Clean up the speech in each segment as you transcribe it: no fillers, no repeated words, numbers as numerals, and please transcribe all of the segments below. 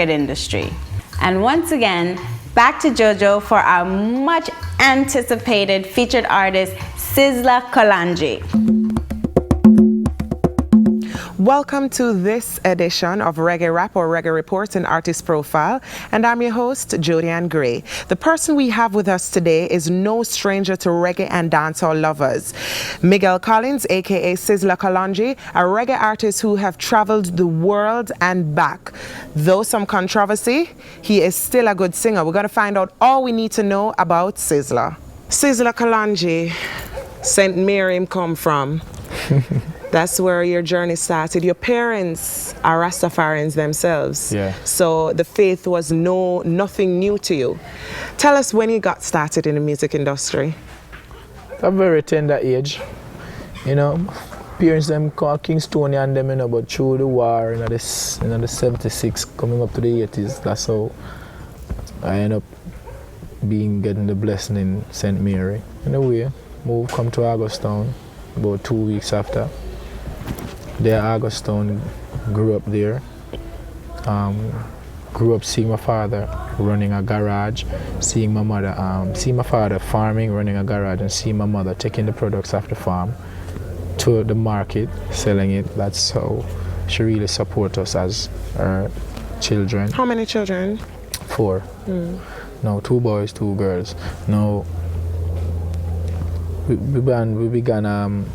industry. And once again, back to JoJo for our much anticipated featured artist, Sizzla Kalonji. Welcome to this edition of Reggae Rap or Reggae Reports and Artist Profile, and I'm your host, Jody-Ann Gray. The person we have with us today is no stranger to reggae and dancehall lovers. Miguel Collins, aka Sizzla Kalonji, a reggae artist who have traveled the world and back. Though some controversy, he is still a good singer. We're going to find out all we need to know about Sizzla. Sizzla Kalonji, St. Mary come from. That's where your journey started. Your parents are Rastafarians themselves. Yeah. So the faith was nothing new to you. Tell us when you got started in the music industry. At a very tender age. You know, parents them call Kingstonian them, you know, but through the war in the 76 coming up to the 80s, that's how I end up getting the blessing in St. Mary. In a way, come to Augustown about 2 weeks after. There, Augustown, grew up there. Grew up seeing my father running a garage, seeing my mother, seeing my father farming, running a garage, and seeing my mother taking the products off the farm to the market, selling it. That's how she really supports us as her children. How many children? 4. No, 2 boys, 2 girls. Now, we began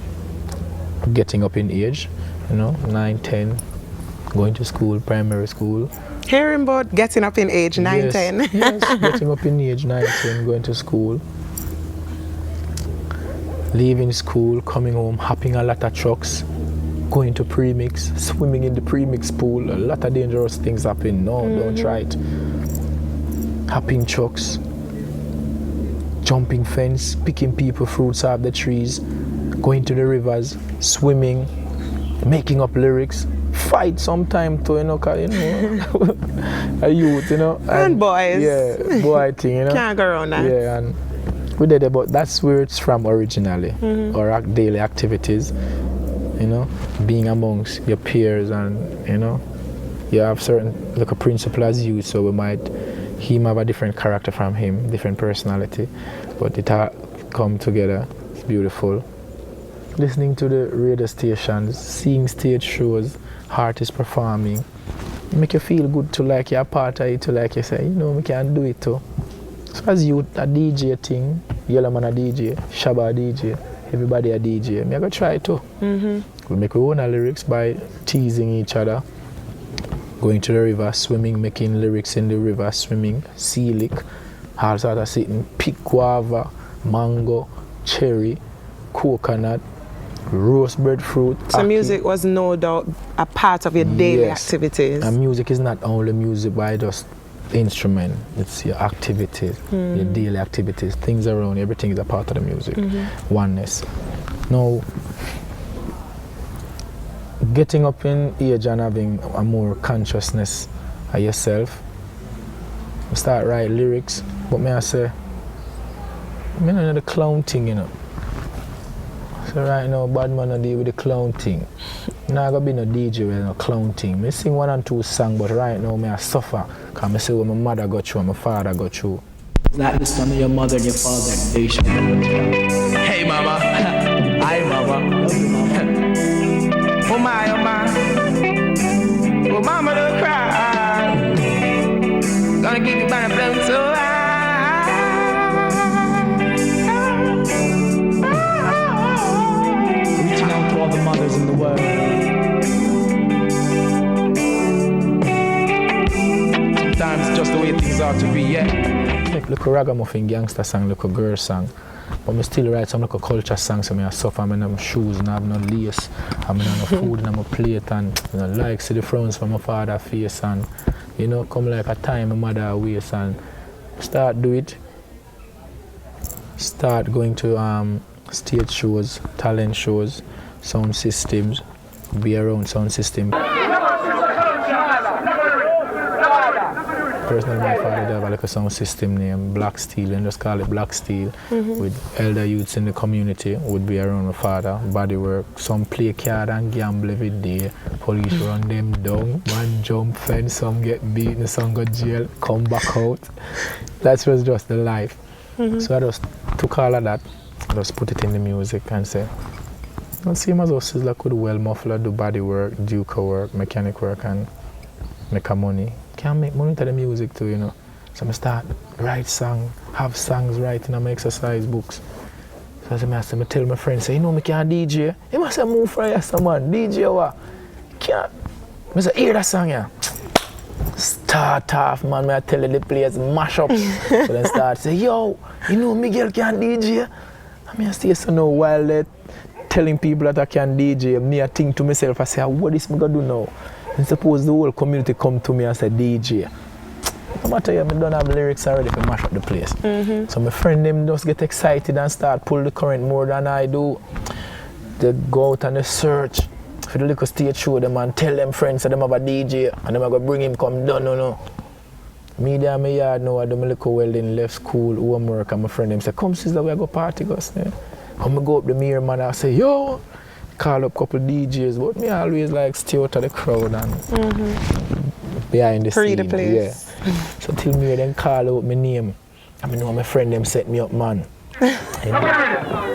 getting up in age, you know, 9, 10, going to school, primary school. Hearing about getting up in age, 9, yes, 10. Yes, getting up in age, 9, 10, going to school. Leaving school, coming home, hopping a lot of trucks, going to premix, swimming in the premix pool. A lot of dangerous things happen. No, don't try it. Hopping trucks, jumping fence, picking people fruits off the trees, going to the rivers, swimming, making up lyrics, fight sometime too, you know, cause, you know, a youth, you know. And boys. Yeah, boy thing, you know. Can't go around that. Yeah, and we did it, but that's where it's from originally. Our daily activities, you know, being amongst your peers, and, you know, you have certain, like a principle as you, so he might have a different character from him, different personality, but it all come together. It's beautiful. Listening to the radio stations, seeing stage shows, artists performing, make you feel good to like you're a part of it, to like you say, you know, we can do it too. So as you, a DJ thing, Yellow Man a DJ, Shabba a DJ, everybody a DJ, me I go try it too. We make our own lyrics by teasing each other, going to the river, swimming, making lyrics in the river, swimming, sea lick, all sort of sitting, pick guava, mango, cherry, coconut, roast breadfruit. So music was no doubt a part of your daily activities. And music is not only music by just instrument, it's your activities, your daily activities, things around, everything is a part of the music. Oneness. Now, getting up in age and having a more consciousness of yourself, you start write lyrics, but me I say, I don't know the clown thing, you know. So right now, bad man I deal with the clown thing. Now I gotta be no DJ with no clown thing. I sing 1 and 2 songs, but right now I suffer. Cause I see what my mother got through and my father got through. It's not the son of your mother and your father. They should. Hey mama. Hi mama. Love you mama. Oh my, oh my. Oh mama don't cry. Gonna give you by the blood so high. Reaching out to all the mothers in the world. Sometimes it's just the way things are to be, yeah. Like look a ragamuffin gangster song, look a girl song. But I still write some like a culture song, so I suffer, I have shoes, and I have no lace, I have no food in my plate, and you know, like see the frowns from my father's face, and you know, come like a time my mother waist, and start do it. Start going to stage shows, talent shows, sound systems, be around sound system. Personally, my father have like a sound system named Black Steel, and just call it Black Steel, with elder youths in the community would be around my father, body work, some play card and gamble every day, police run them down, one jump fence, some get beaten, some go jail, come back out. That was just the life. So I just took all of that, just put it in the music and say, don't see him as Sizzla could well muffler, do body work, duke work, mechanic work, and make a money. Can't make money to the music too, you know. So I start write song, have songs writing and my exercise books. So I tell my friends, say, you know, I can't DJ. He must say, move for yes, man, DJ what? Can't. I say, hear that song, yeah. Start off, man, I tell you the players mash up. So then start say, yo, you know Miguel can't DJ. I mean, I stay so now while they telling people that I can DJ, me I think to myself, I say, what is me gonna do now? And suppose the whole community come to me and say, DJ. No matter you, I don't have lyrics already to mash up the place. So my friend them just get excited and start pull the current more than I do. They go out and they search for the little stage show them and tell them friends that them have a DJ and them are gonna bring him come down, no. Me there in my yard now, I do my little welding, left school, homework, and my friend them say, come Sizzla, we go party, Gus. Yeah. And I go up the mirror, man, I say, yo, call up a couple DJs, but me always like stay out of the crowd and behind the Free scene. the place. Yeah. So till me then call out my name, I know my friend them set me up, man. You know?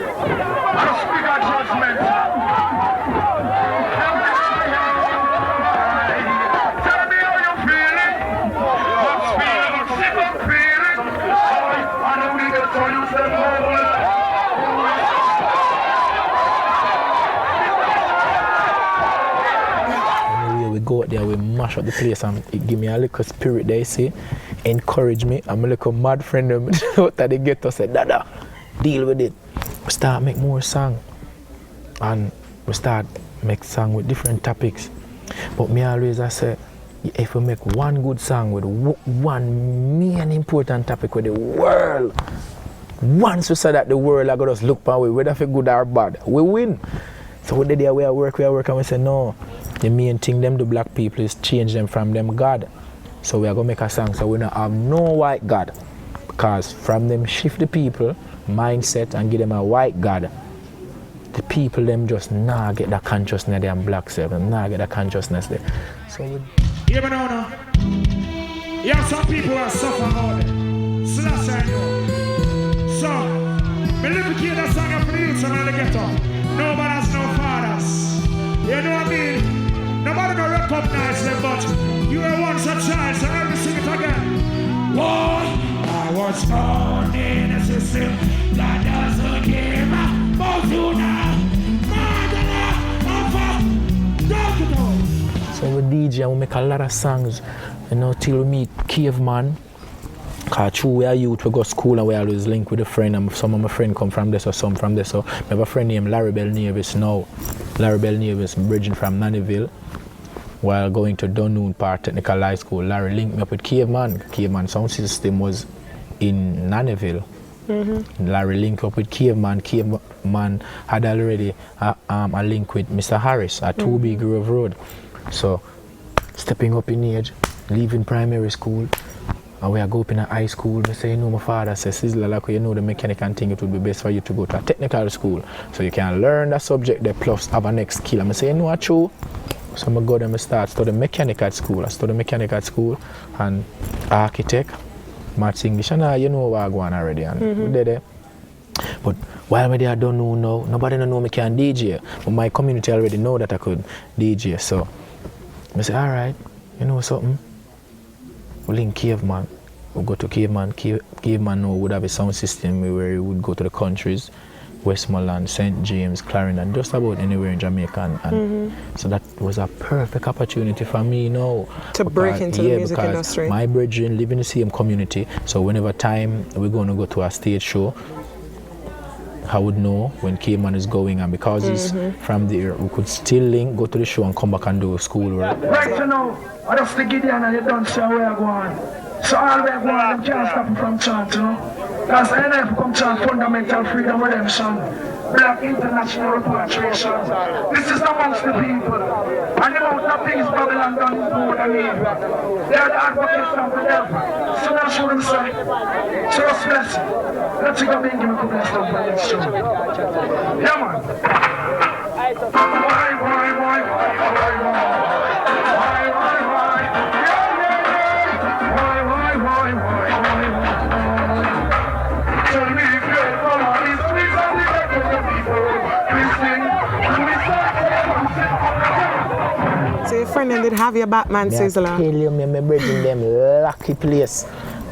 Go out there, we mash up the place and it give me a little spirit there, see, encourage me. I'm a little mad friend of me out that they get to say, Dada, deal with it. We start make more song and we start make song with different topics. But me always I say, if we make one good song with one main important topic with the world, once we say that the world are gonna just look for we, whether it's good or bad, we win. So we did there we work and we say no. The main thing them do black people is change them from them God. So we are gonna make a song so we don't have no white God. Because from them shift the people mindset and give them a white God. The people them just nah get that consciousness there and black self and nah get that consciousness there. So we yeah, but no. You have some people who are suffering about it. So that's how I know. So, me little kid that song up for the youth and the ghetto. Nobody has no fathers. You know what I mean? Nobody don't recognize them, but you were once a child, so let me sing it again. Whoa, I was born in a system that doesn't give about you now. So we DJ and we make a lot of songs, you know, till we meet Caveman. Because true, we are youth, we go to school and we always link with a friend, and some of my friends come from this or some from this. So I have a friend named Larry Bell Nevis now. Larry Bell Nevis bridging from Nannyville while going to Dunoon Park Technical High School. Larry linked me up with Caveman. Caveman sound system was in Nannyville. Larry linked up with Caveman. Caveman had already a link with Mr. Harris at 2B Grove Road. So stepping up in age, leaving primary school, and we are go up in a high school. I say, you know, my father says, Sizzla, like you know the mechanic and thing, it would be best for you to go to a technical school so you can learn that subject there plus have a next skill. I say, you know what, true? So I go there and start study mechanic at school. I study mechanic at school and architect, maths, English, and you know what I go on already. And we did it. But while I don't know now, nobody know me can DJ. But my community already know that I could DJ. So I say, all right, you know something? We link Caveman. We go to Caveman. Caveman now would have a sound system where he would go to the countries, Westmoreland, St. James, Clarendon, just about anywhere in Jamaica. And so that was a perfect opportunity for me now. To break into the music industry. My brethren live in the same community. So whenever time we're going to go to a stage show, I would know when Caveman is going, and because he's from there, we could still link, go to the show and come back and do schoolwork. Right, so now, I just think Gideon and you don't see where I go on. So all the way I go on, them can't stop me from chant, you know. Because I know if you come chant fundamental freedom redemption, Black international repatriation. This is amongst the people. And the amount of things Babylon done is more than evil. They are the advocates of the devil. So now show them say, just bless it. Let's go and give them bless them for this show. Yeah, man. So your friend did have your Batman, Sizzla? I tell you, me brethren them lucky place.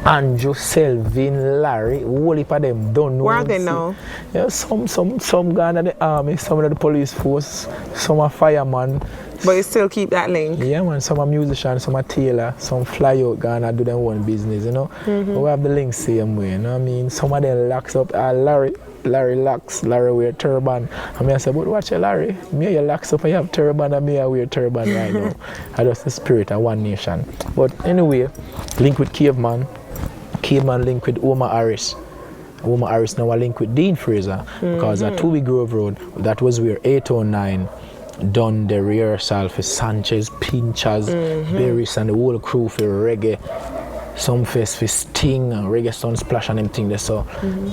Andrew, Selvin, Larry, all heap of them don't know. Where are they now? Yeah, some gone to the army, some of the police force, some are fireman. But you still keep that link? Yeah, man, some are musicians, some are tailor, some fly out, gonna do their own business, you know. But we have the links same way, you know what I mean? Some of them locks up, Larry locks, Larry wear turban. I mean, I say, but watch you, Larry. Me, you locks up and you have turban, and me, I wear turban right now. I just the spirit of one nation. But anyway, link with Caveman. Caveman link with Omar Harris. Omar Harris now a link with Dean Fraser. Because at 2 Grove Road, that was where 809 done the rehearsal for Sanchez, Pinchers, Berries, and the whole crew for reggae. Some fest for Sting and Reggae Sunsplash and them thing there. So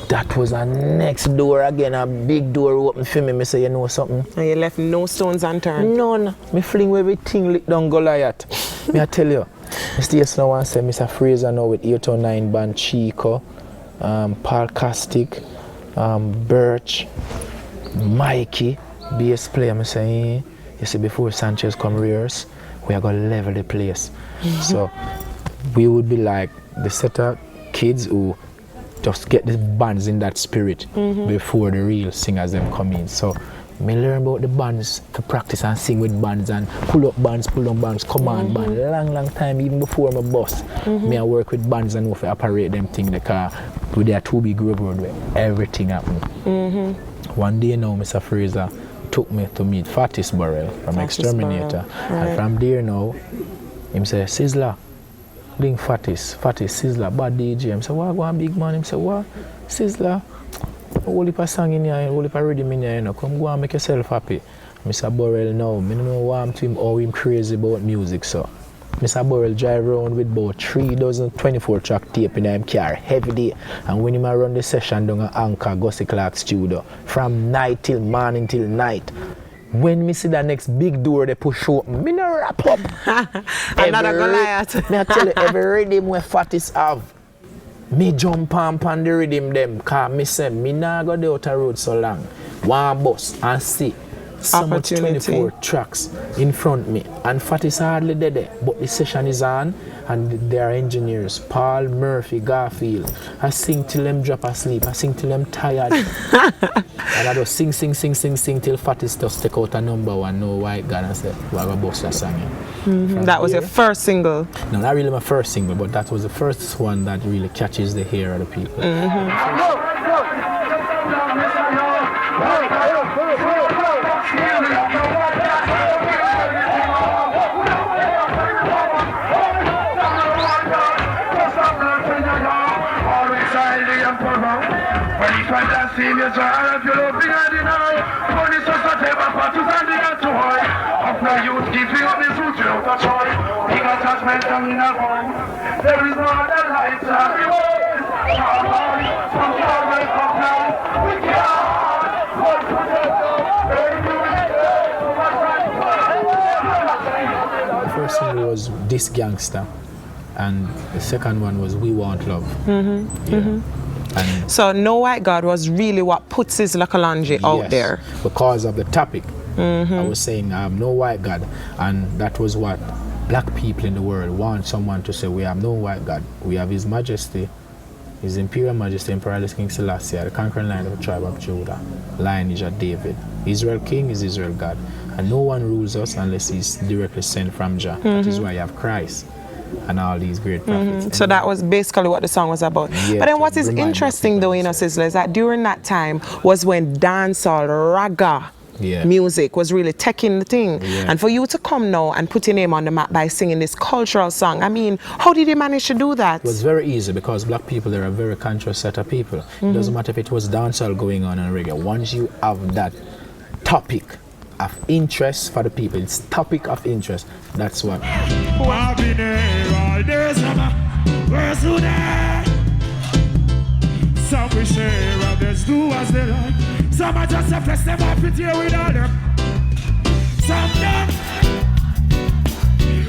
that was a next door again, a big door open for me. Me say, you know something? And you left no stones unturned? None. Me fling everything lick down Goliath. Me I tell you. Mr. Yes now want say Mr. Fraser now with 809 band Chico, Paul Castic, Birch, Mikey, bass player. Me say, you see before Sanchez come rehearse, we are gonna level the place. So we would be like the set of kids who just get the bands in that spirit before the real singers them come in. So me learn about the bands to practice and sing with bands and pull up bands, command band. Long time even before my boss. Me I work with bands and to operate them thing the car with their 2 Grove Road where everything happen. One day now Mr. Fraser took me to meet Fatis Burrell from Exterminator. And from there now, him say, Sizzla, bring Fatis, Sizzla, bad DJ. I say, what go on big man? Him say, what? Sizzla, whole heap of song in here, whole heap of rhythm in here, you know. Come go and make yourself happy. Mr. Burrell now, I don't know why I'm to him how him crazy about music, so. Mr. Burrell drive around with about 3 dozen 24-track tape in him car every day. And when him run the session down at Anchor, Gussie Clark studio, from night till morning till night. When me see the next big door they push open, me no wrap up. Another Goliath. Me I tell you, every rhythm where Fatis have, me jump on the rhythm them, cause me say, me nah go the outer road so long. One bus and see so much 24 tracks in front me. And Fatis hardly there, but the session is on and there are engineers, Paul, Murphy, Garfield. I sing till them drop asleep, I sing till them tired. And I just sing till Fatis just take out a number one, no white gun and say, we have a bust that song. That was your first single? No, not really my first single, but that was the first one that really catches the ear of the people. There is no other light. The first single was This Gangster, and the second one was We Want Love. And so No White God was really what put Sizzla Kalonji out there. Because of the topic. I was saying no white God, and that was what black people in the world want someone to say. We have no white God. We have His Majesty, His Imperial Majesty, Emperor King Selassie, the conquering line of the tribe of Judah, lineage of David. Israel King is Israel God, and no one rules us unless He's directly sent from Jah. That is why you have Christ and all these great prophets. So that was basically what the song was about. Yeah, but then what is interesting though, you know, Sizzla, is that during that time was when dancehall, reggae music, was really taking the thing. And for you to come now and put your name on the map by singing this cultural song, I mean, how did you manage to do that? It was very easy because black people, they're a very conscious set of people. It doesn't matter if it was dancehall going on in reggae. Once you have that topic of interest for the people, it's topic of interest, that's what. I've been there all day, summer. Where's who there? Some we share, others do as they like. Some are just a flesh, them up with you with all them. Some done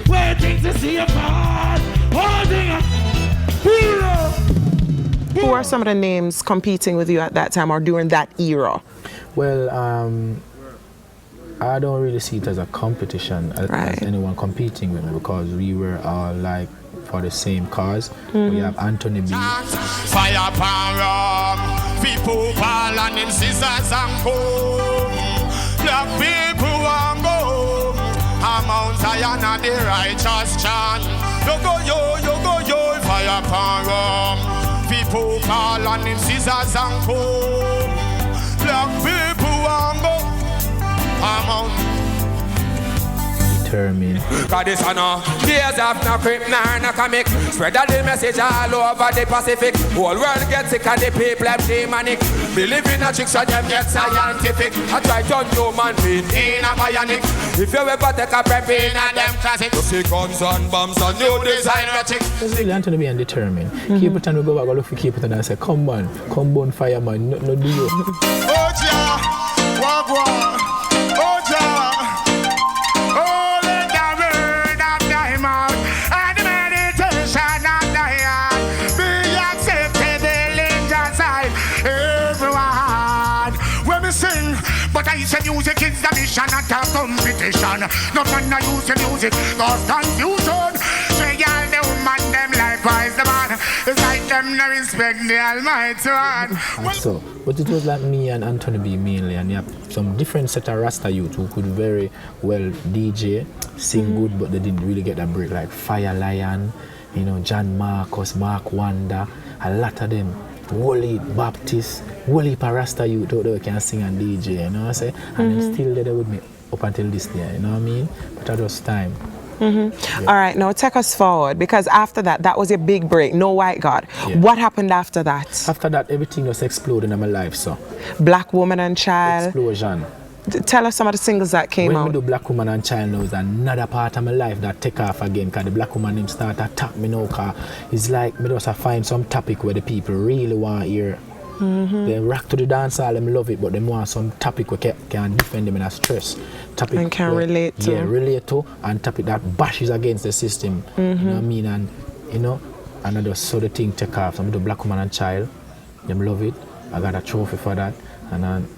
waiting to see a fall, holding up. Who are some of the names competing with you at that time or during that era? Well, I don't really see it as a competition as anyone competing with me because we were all like for the same cause. We have Anthony B. Fire pan rum, people ball and them scissors and comb. Black people want go, a Mount Zion and the righteous chant. You go yo, fire pan rum. People ball and them scissors and comb. Black people want go, a Mount. Determined. Cause this honor, days of no creep, no comic. Spread the message all over the Pacific. Whole world gets sick and the people are demonic. Believe in a chick so them get scientific. I try to human being in a bionic. If you ever take a prep in a them classic, you see guns and bombs and new design magic. It's really Anthony B and determined. Keep it and we go back and look for keep it and I say, come on, come bonfire man, no do you. Oh yeah, wagwan. Oh yeah. But I say music is the mission, not a competition. No man I use the music, cause confusion. Say all the woman, them likewise the man. It's like them no respect the Almighty One. So, but it was like me and Anthony B mainly, and you have some different set of Rasta youth who could very well DJ, sing good, but they didn't really get that break, like Fire Lion, you know, John Marcus, Mark Wanda, a lot of them. Wally Baptist, Wally Parasta youth out there can sing and DJ, you know what I say? And they're still there with me up until this day, you know what I mean? But that was time. All right, now take us forward because after that was a big break, No White God. What happened after that? After that, everything was exploding in my life, so. Black Woman and Child. Explosion. Tell us some of the singles that came out. When we do Black Woman and Child now is another part of my life that take off again because the Black Woman name start attack me now because it's like me just find some topic where the people really want to hear. They rock to the dancehall, them love it, but they want some topic where can defend them in a stress. Topic and can relate to. Yeah, relate to, and topic that bashes against the system. You know what I mean? And, you know, and I just saw the thing take off. So I do Black Woman and Child, them love it. I got a trophy for that. And then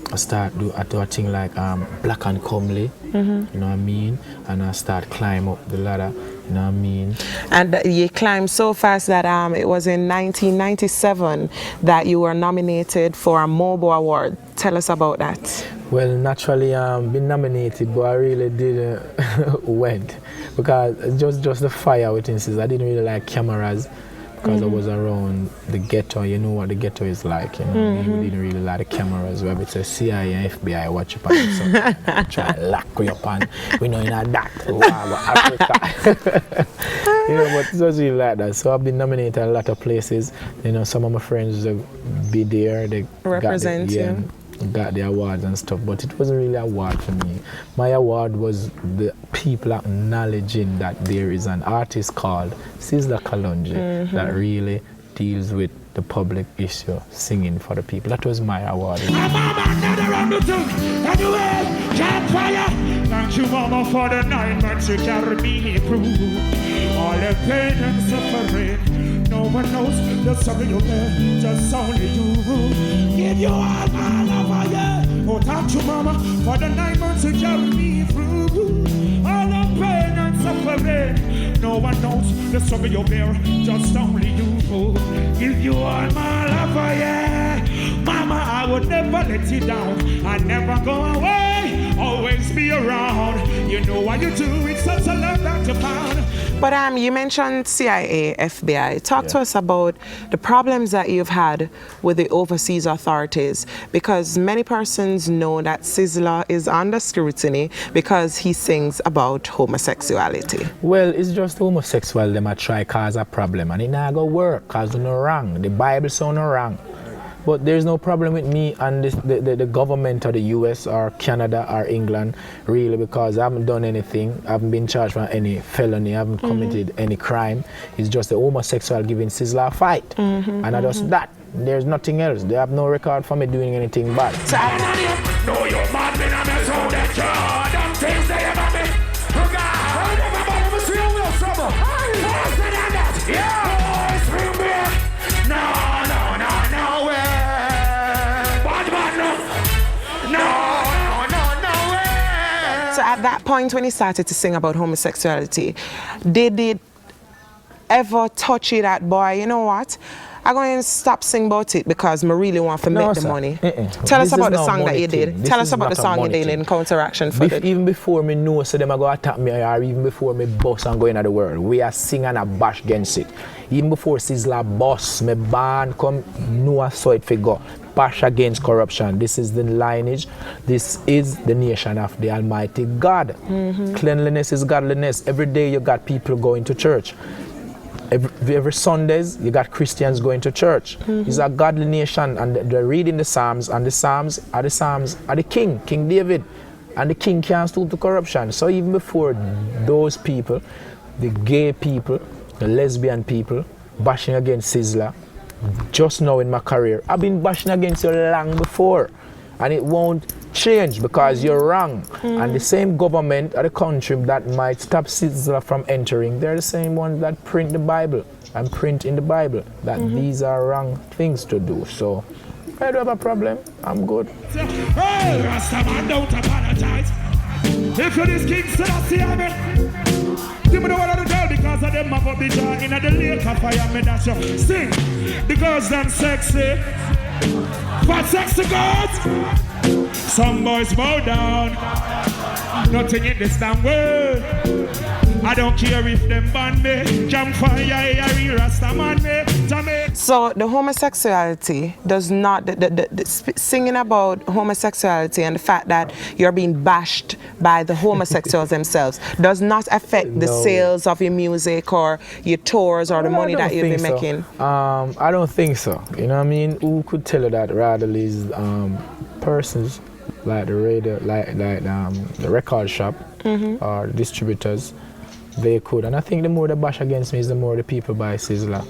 I do a thing like Black and Comely, you know what I mean? And I start climb up the ladder, you know what I mean? And you climbed so fast that it was in 1997 that you were nominated for a MOBO Award. Tell us about that. Well, naturally, been nominated, but I really didn't went because just the fire within Sizzla. I didn't really like cameras. Because I was around the ghetto, you know what the ghetto is like, you know. We didn't really like the cameras, where it's a CIA and FBI watch up on so try to lock you up and we know in that Africa. You know, but it was really like that. So I've been nominated a lot of places. You know, some of my friends be there, they represent you. Got the awards and stuff, but it wasn't really an award for me. My award was the people acknowledging that there is an artist called Sizzla Kalonji that really deals with the public issue, singing for the people. That was my award. Thank you, Mama, for the 9 months you carried me through. All the pain and suffering, no one knows the sorrow you bear, just only you. Give you all my love, yeah. Oh, thank you, Mama, for the 9 months you carried me through. All the pain and suffering, no one knows the sorrow you bear, just only you. Give you all my love, yeah. Mama, I would never let you down. I never go away, always be around. You know what you do, it's such a love that you found. But you mentioned CIA, FBI. Talk to us about the problems that you've had with the overseas authorities, because many persons know that Sizzla is under scrutiny because he sings about homosexuality. Well, it's just homosexual them a try cause a problem, and it not go work cause no wrong. The Bible so no wrong. But there's no problem with me and the government of the US or Canada or England, really, because I haven't done anything. I haven't been charged for any felony. I haven't committed any crime. It's just the homosexual giving Sizzla a fight. And I just that. There's nothing else. They have no record for me doing anything bad. No, you're mad, man. I'm a sound that you don't think they ever me. So at that point when he started to sing about homosexuality, did it ever touch you that, boy, you know what? I'm going to stop singing about it because I really want to make the money. Tell us about the song that you did. Tell us about the song you did in counteraction for it. Even before me know so them are going to attack me, or even before me boss and go into the world, we are singing a bash against it. Even before Sizzla boss, me band come know I saw it figure. Bash against corruption. This is the lineage. This is the nation of the Almighty God. Cleanliness is godliness. Every day you got people going to church. Every Sundays you got Christians going to church. It's a godly nation, and they're reading the Psalms, and the Psalms are the King David, and the king can't stoop to corruption. So even before those people, the gay people, the lesbian people, bashing against Sizzla, just now in my career, I've been bashing against you long before, and it won't change because you're wrong. And the same government or the country that might stop Sizzla from entering, they're the same ones that print the Bible and print in the Bible that these are wrong things to do. So if I don't have a problem, I'm good. Hey, Rastaman, don't apologize. If you're this king, Selassie, give me the word of the girl because of them have a big jar in the lake of fire. Me dash you. Sing. The girls them sexy. For sexy girls. Some boys bow down. Nothing in this damn world. I don't care if them ban me. Jump fire, Rastaman me. So the homosexuality does not, the singing about homosexuality and the fact that you're being bashed by the homosexuals themselves does not affect the sales of your music or your tours or the money that you'll be making? I don't think so. You know what I mean? Who could tell you that rather is persons like the radio, like the record shop or distributors, they could. And I think the more they bash against me is the more the people buy Sizzla.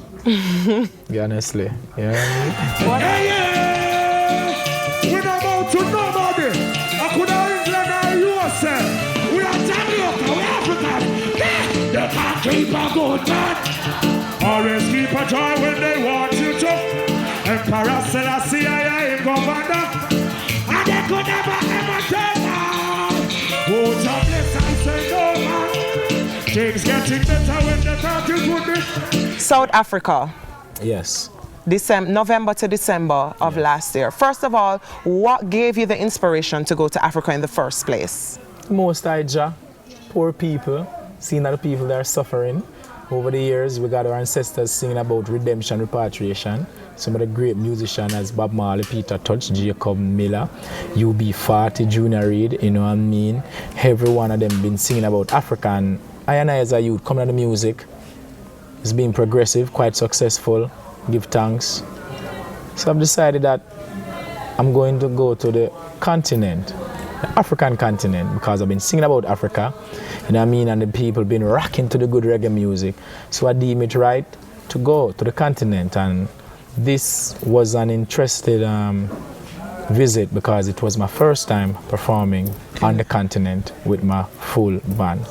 Yeah, honestly. You know what I mean? We're not about to nobody. I could have England or USA. We are Jamaica, we're African. They can't keep a good man. Always keep a joy when they want you to. Emperor Selassie, I ain't governor. And they could never ever tell now. Oh, jobless, I say no man. Things getting better when they thought it would be. South Africa. Yes. November to December of last year. First of all, what gave you the inspiration to go to Africa in the first place? Most poor people, seeing other people that are suffering. Over the years, we got our ancestors singing about redemption, repatriation. Some of the great musicians as Bob Marley, Peter Tosh, Jacob Miller, UB40, Junior Reid, you know what I mean? Every one of them been singing about Africa, and I as a youth coming to the music, it's been progressive, quite successful, give thanks. So I've decided that I'm going to go to the continent, the African continent, because I've been singing about Africa, you know what I mean, and the people been rocking to the good reggae music. So I deem it right to go to the continent, and this was an interested visit because it was my first time performing on the continent with my full band.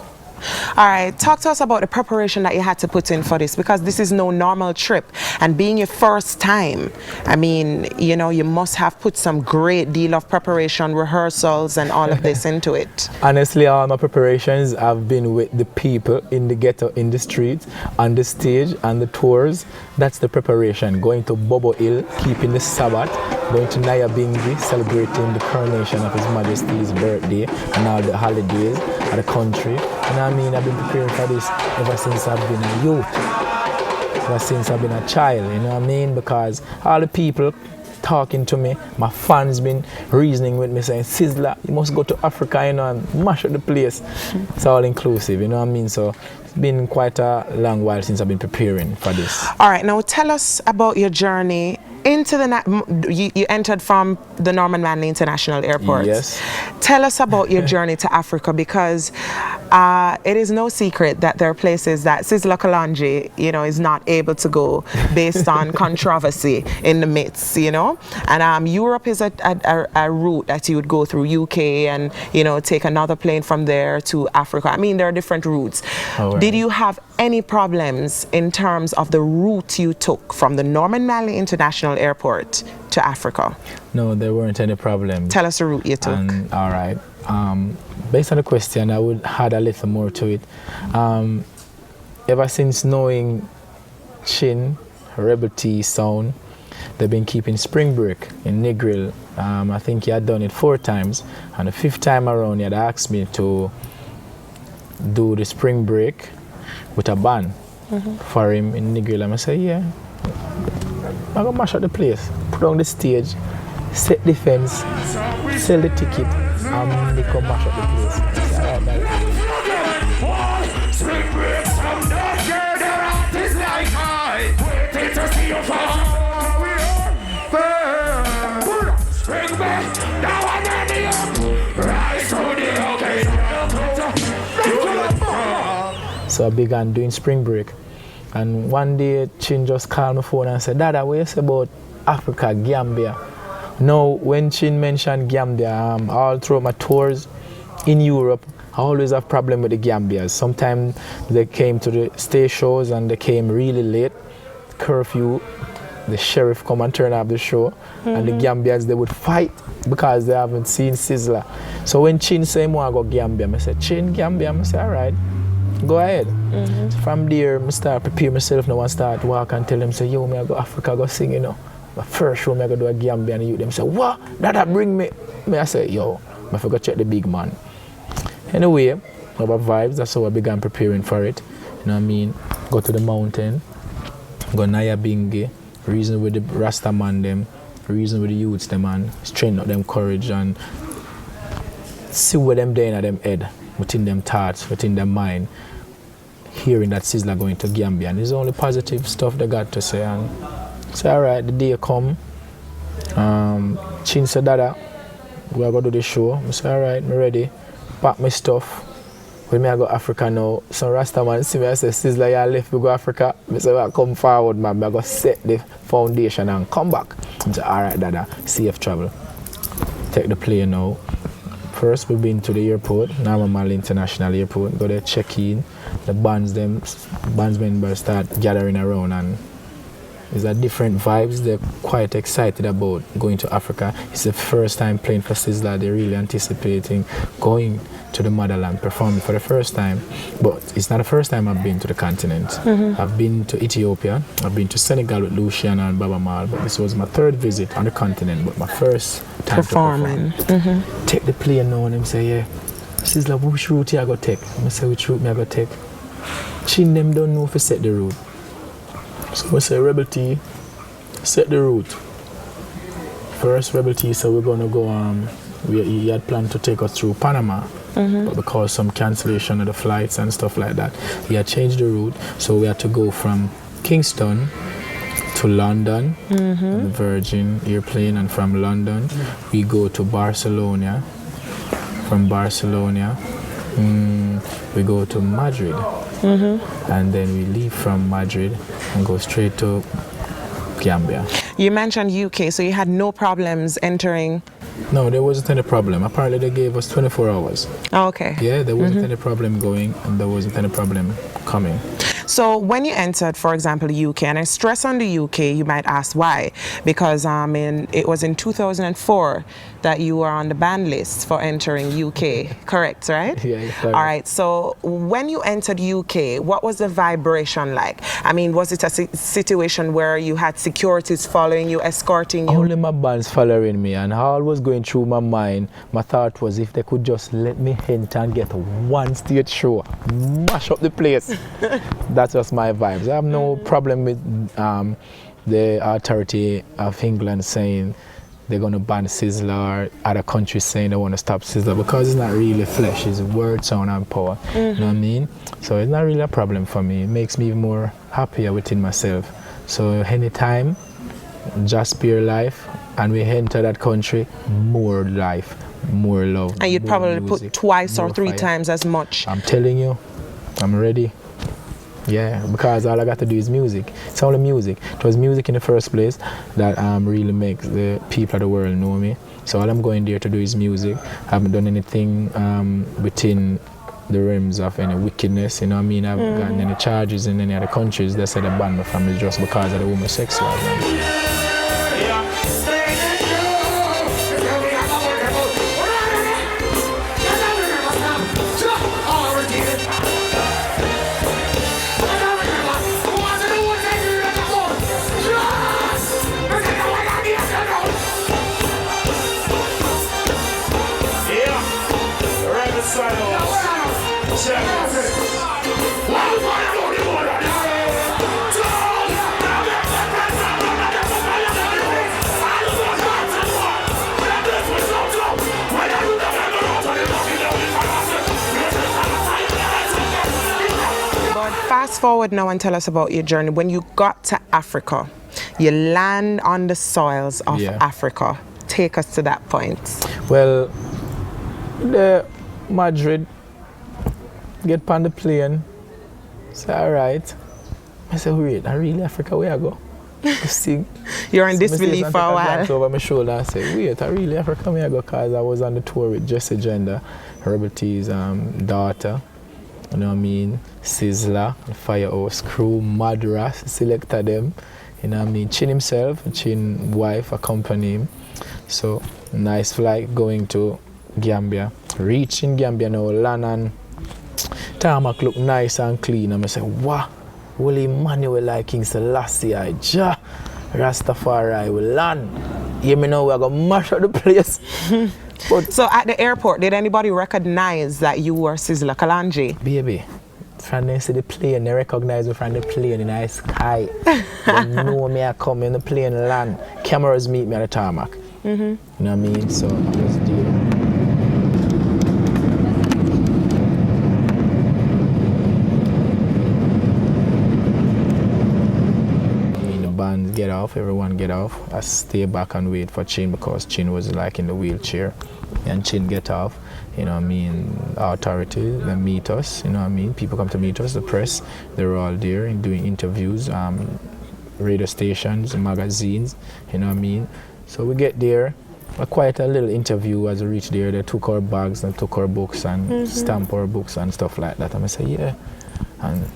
All right, talk to us about the preparation that you had to put in for this, because this is no normal trip, and being your first time, I mean, you know, you must have put some great deal of preparation, rehearsals and all of this into it. Honestly, all my preparations have been with the people in the ghetto, in the streets, on the stage, on the tours. That's the preparation. Going to Bobo Hill, keeping the Sabbath, going to Nyabinghi, celebrating the coronation of His Majesty's birthday and all the holidays of the country. You know what I mean? I've been preparing for this ever since I've been a youth, ever since I've been a child, you know what I mean? Because all the people talking to me, my fans been reasoning with me saying, Sizzla, you must go to Africa, you know, and mash up the place. It's all inclusive, you know what I mean? So it's been quite a long while since I've been preparing for this. All right, now tell us about your journey into the, you entered from the Norman Manley International Airport. Yes. Tell us about your journey to Africa, because it is no secret that there are places that Sizzla Kalonji, you know, is not able to go based on controversy in the midst, you know. And Europe is a route that you would go through UK and, you know, take another plane from there to Africa. I mean, there are different routes. Oh, right. Did you have any problems in terms of the route you took from the Norman Manley International Airport to Africa? No, there weren't any problems. Tell us the route you took. All right. Based on the question, I would add a little more to it. Ever since knowing Chin, Rebel T, Sound, they've been keeping spring break in Negril. I think he had done it 4 times. And the 5th time around, he had asked me to do the spring break with a band for him in Negril. And I said, yeah, I'm going to mash up the place, put on the stage, set the fence, sell the ticket, and they come mash up the place. I said, all right, Spring break, some dog girl, their heart is like I waiting to see you fall. Spring break, now and then rise through the So I began doing spring break. And one day, Chin just called my phone and said, Dada, what you say about Africa, Gambia? Now, when Chin mentioned Gambia, all through my tours in Europe, I always have problem with the Gambians. Sometimes they came to the stage shows and they came really late, curfew, the sheriff come and turn off the show, and the Gambians, they would fight because they haven't seen Sizzla. So when Chin said, I want to go Gambia, I said, Chin, Gambia? I said, all right, go ahead. So from there, I start prepare myself now and start walk and tell them, say, yo, I go Africa, go sing, you know. My first show, I go do a Gambia, and you them say, what? That bring me? I say, yo, I forgot to check the big man. Anyway, our vibes, that's how I began preparing for it. You know what I mean? Go to the mountain, go Naya Bingi, reason with the Rasta man them, reason with the youths them, and strengthen up them courage and see what them there in them head, within them thoughts, within their mind, hearing that Sizzla going to Gambia. And it's only positive stuff they got to say. And say, all right, the day come, Chin said, Dada, we're going to do the show. I said, all right, I'm ready. Pack my stuff. When I go Africa now, some Rasta man see me and say, Sizzla, you left to go Africa. I say, well, come forward, man. I go set the foundation and come back. I say, all right, Dada, safe travel. Take the plane now. First, we've been to the airport, Norman Manley International Airport. Go there, check in. The bands members start gathering around, and there's a different vibes. They're quite excited about going to Africa. It's the first time playing for Sizzla. They're really anticipating going to the motherland, performing for the first time. But it's not the first time I've been to the continent. I've been to Ethiopia. I've been to Senegal with Lucian and Baba Mal. But this was my 3rd visit on the continent, but my first time performing. to perform. Take the plane now, and them say, yeah, Sizzla, which route you go take? I say, which route me I go take? Chin them don't know if I set the route. So we say, Rebel T, set the route. First, Rebel T said we're going to go, he had planned to take us through Panama, but because some cancellation of the flights and stuff like that, he had changed the route. So we had to go from Kingston to London, on the Virgin airplane, and from London, we go to Barcelona. From Barcelona, we go to Madrid. And then we leave from Madrid and go straight to Gambia. You mentioned UK, so you had no problems entering? No, there wasn't any problem. Apparently they gave us 24 hours. Oh, okay. Yeah, there wasn't any problem going, and there wasn't any problem coming. So when you entered, for example, the UK, and I stress on the UK, you might ask why, because it was in 2004 that you were on the ban list for entering UK, correct, right? Yeah, correct. All right, so when you entered UK, what was the vibration like? I mean, was it a situation where you had securities following you, escorting you? Only my band's following me, and all was going through my mind, my thought was if they could just let me enter and get one stage show, mash up the place. That's just my vibes. I have no problem with the authority of England saying they're going to ban Sizzla, or other countries saying they want to stop Sizzla, because it's not really flesh, it's word, sound and power. You know what I mean? So it's not really a problem for me. It makes me more happier within myself. So anytime, just pure life, and we enter that country, more life, more love. And you'd probably music, put twice or three fire. times as much. I'm telling you, I'm ready. Yeah, because all I got to do is music. It's only music. It was music in the first place that really makes the people of the world know me. So all I'm going there to do is music. I haven't done anything within the realms of any wickedness, you know what I mean? I haven't gotten any charges in any other countries that said they banned me from it just because of the homosexual. Fast forward now and tell us about your journey. When you got to Africa, you land on the soils of Africa. Take us to that point. Well, the Madrid, get on the plane, say, all right. I say, wait, I really Africa, where I go? Sing. You're in disbelief for a while. Over my shoulder and say, wait, I really Africa, where I go? Because I was on the tour with Jesse Gender, Rebel T's daughter. You know what I mean? Sizzla, the Firehouse crew, Madras, selected them. You know what I mean? Chin himself, Chin wife accompany him. So, nice flight going to Gambia. Reaching Gambia now, land and tarmac look nice and clean. And I say, wow, Holy Emmanuel like King Selassie, Jah, Rastafari will land. You know we're going to mash up the place. But so at the airport, did anybody recognize that you were Sizzla Kalonji? Baby, from they see the plane, they recognize me from the plane in the sky. They know me I come in the plane land. Cameras meet me at the tarmac. You know what I mean? So I was there. Get off, everyone get off. I stay back and wait for Chin because Chin was like in the wheelchair. And Chin get off, you know what I mean, authorities, they meet us, you know what I mean, people come to meet us, the press, they're all there and doing interviews, radio stations, magazines, you know what I mean. So we get there, quite a little interview as we reach there. They took our bags and took our books and stamp our books and stuff like that. And I say, yeah. And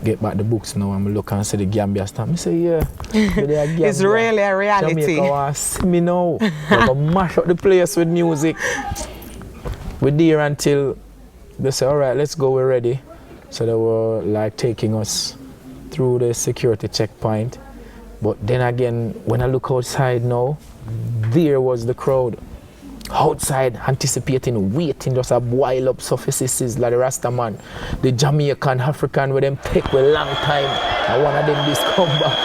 get back the books now and look and see the Gambia stamp. I say, yeah. It's really a reality. Jamaica wants to see me now. We're going to mash up the place with music. We're there until they say, all right, let's go, we're ready. So they were like taking us through the security checkpoint. But then again, when I look outside now, there was the crowd. Outside, anticipating, waiting, just a boil up surfaces like the Rasta man. The Jamaican, African with them take a long time. And one of them just come back.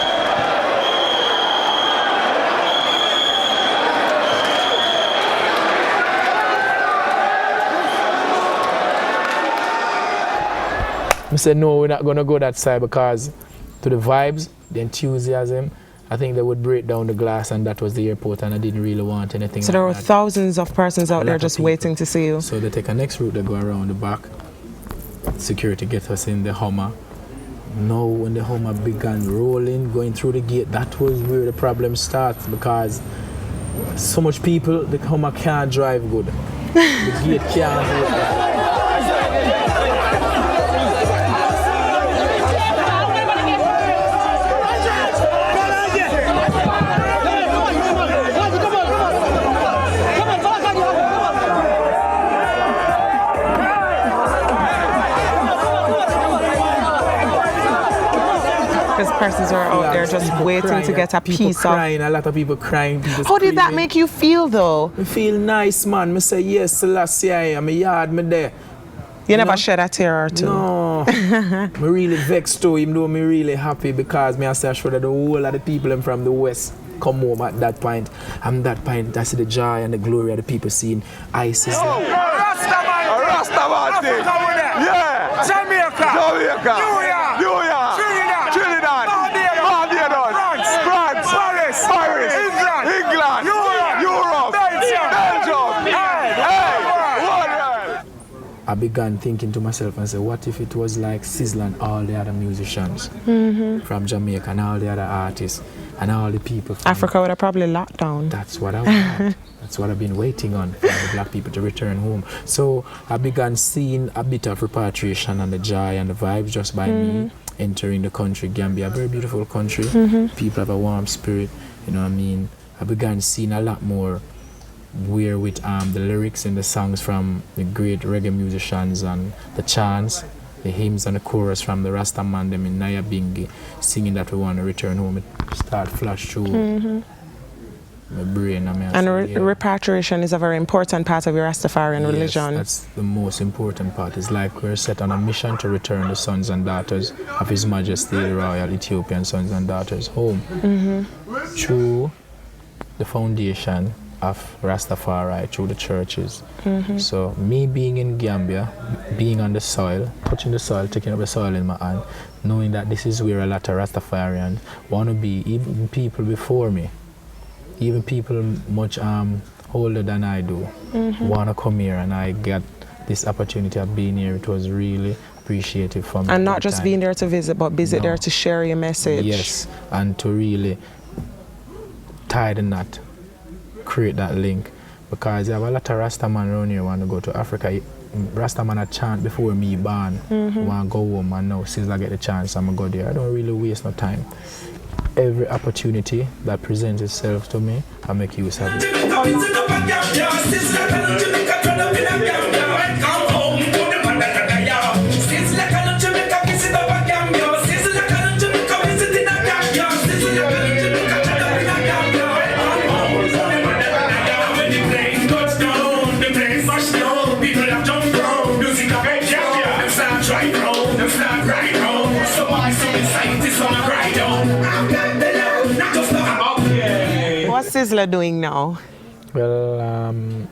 I said, no, we're not going to go that side because to the vibes, the enthusiasm, I think they would break down the glass, and that was the airport, and I didn't really want anything. So there were thousands of persons out there just waiting to see you. So they take a next route, they go around the back. Security gets us in the Hummer. Now when the Hummer began rolling, going through the gate, that was where the problem starts because so much people, the Hummer can't drive good. The gate can't hold. persons who are out there just waiting to get a piece of. A lot of people crying. People How did that make you feel though? I feel nice, man. I say yes, Selassie, I'm a yard, me there. You never shed a tear or two? No. I really vexed too, even though I'm really happy because I say sure that the whole of the people from the West come home at that point. And that point, I see the joy and the glory of the people seeing ISIS. Rastaman! Yeah! Jamaica! New York! Trinidad! Barbados! France! Paris! England! Europe! Belgium! I began thinking to myself and said, what if it was like Sizzla and all the other musicians from Jamaica and all the other artists and all the people from Africa would have probably locked down. That's what I want. That's what I've been waiting on, for the black people to return home. So I began seeing a bit of repatriation and the joy and the vibes just by me entering the country, Gambia, a very beautiful country. People have a warm spirit, you know what I mean? I began seeing a lot more where with the lyrics and the songs from the great reggae musicians and the chants, the hymns and the chorus from the Rastaman them in Naya Bingi singing that we want to return home. It start flash through my brain. And repatriation is a very important part of your Rastafarian religion. That's the most important part. It's like we're set on a mission to return the sons and daughters of His Majesty, the Royal Ethiopian sons and daughters home through the foundation of Rastafari, through the churches. So me being in Gambia, being on the soil, touching the soil, taking up the soil in my hand, knowing that this is where a lot of Rastafarians want to be, even people before me, even people much older than I do, want to come here, and I got this opportunity of being here. It was really appreciative for me. And not just being there to visit, but visit there to share your message. Yes, and to really tie the knot, create that link, because you have a lot of Rastaman around here want to go to Africa. Rastaman a chant before me born, want to go home, and now since I get the chance, I'm going to go there. I don't really waste no time. Every opportunity that presents itself to me, I make use of it. What's Sizzla doing now? Well,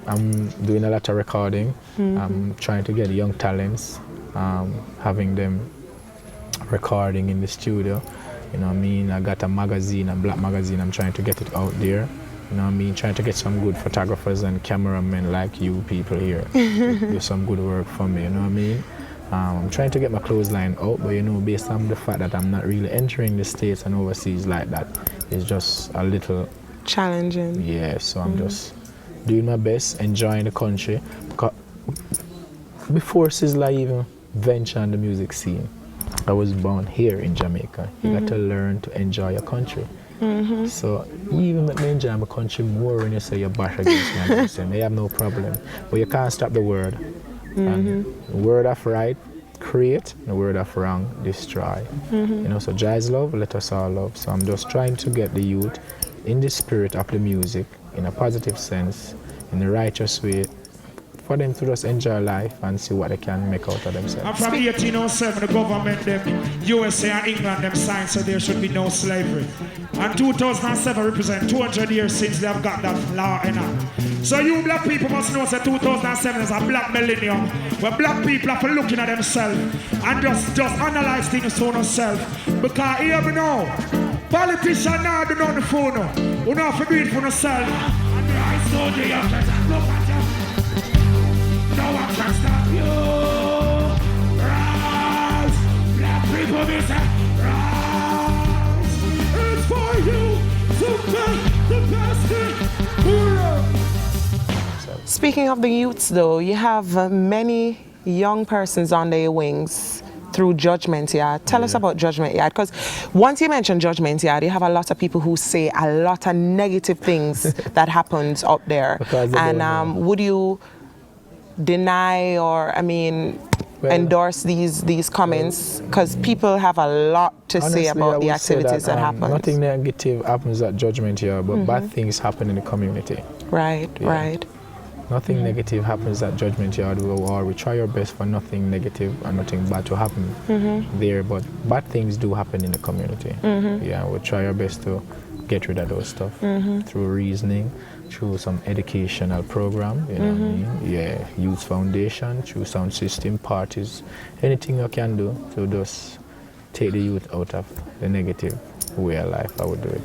I'm doing a lot of recording. I'm trying to get young talents, having them recording in the studio. You know what I mean? I got a magazine, a black magazine. I'm trying to get it out there. You know what I mean? Trying to get some good photographers and cameramen like you people here to do some good work for me. You know what I mean? I'm trying to get my clothesline out, but you know, based on the fact that I'm not really entering the States and overseas like that, it's just a little challenging. Yeah, so I'm just doing my best, enjoying the country. Before Sizzla even venture on the music scene, I was born here in Jamaica. You got to learn to enjoy your country. So even let me enjoy my country more when you say you bash against me, they have no problem. But you can't stop the word. And the word of right, create, the word of wrong, destroy. You know, so Jah is love, let us all love. So I'm just trying to get the youth in the spirit of the music, in a positive sense, in the righteous way, for them to just enjoy life and see what they can make out of themselves. And from 1807, the government, them, USA and England, them signed so there should be no slavery. And 2007 represent 200 years since they have got that law in it. So you black people must know that 2007 is a black millennium, where black people are looking at themselves and just analyze things to themselves. Because here we know, politicians now do not for no. We don't have to do it for themselves. And the eyes so they have to look at you. No one can stop you. Rise, black people, they say, rise. It's for you to make the best thing. Speaking of the youths, though, you have many young persons on their wings through Judgment Yard. Tell us about Judgment Yard, because once you mention Judgment Yard, you have a lot of people who say a lot of negative things that happens up there. And would you deny, or I mean, endorse these comments? Because people have a lot to say about the activities that happen. Nothing negative happens at Judgment Yard, but bad things happen in the community. Right, right. Nothing negative happens at Judgment Yard, or we try our best for nothing negative and nothing bad to happen there, but bad things do happen in the community. Yeah, we try our best to get rid of those stuff through reasoning, through some educational program, you know what I mean? Yeah, youth foundation, through sound system, parties, anything you can do to just take the youth out of the negative way of life, I would do it.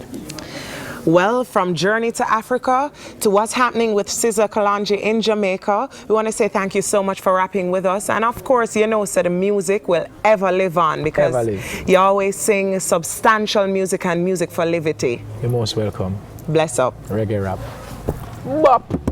Well, from Journey to Africa to what's happening with Sizzla Kalonji in Jamaica, we want to say thank you so much for rapping with us. And of course, you know, so the music will ever live on, because you always sing substantial music and music for levity. You're most welcome. Bless up. Reggae rap. Bop.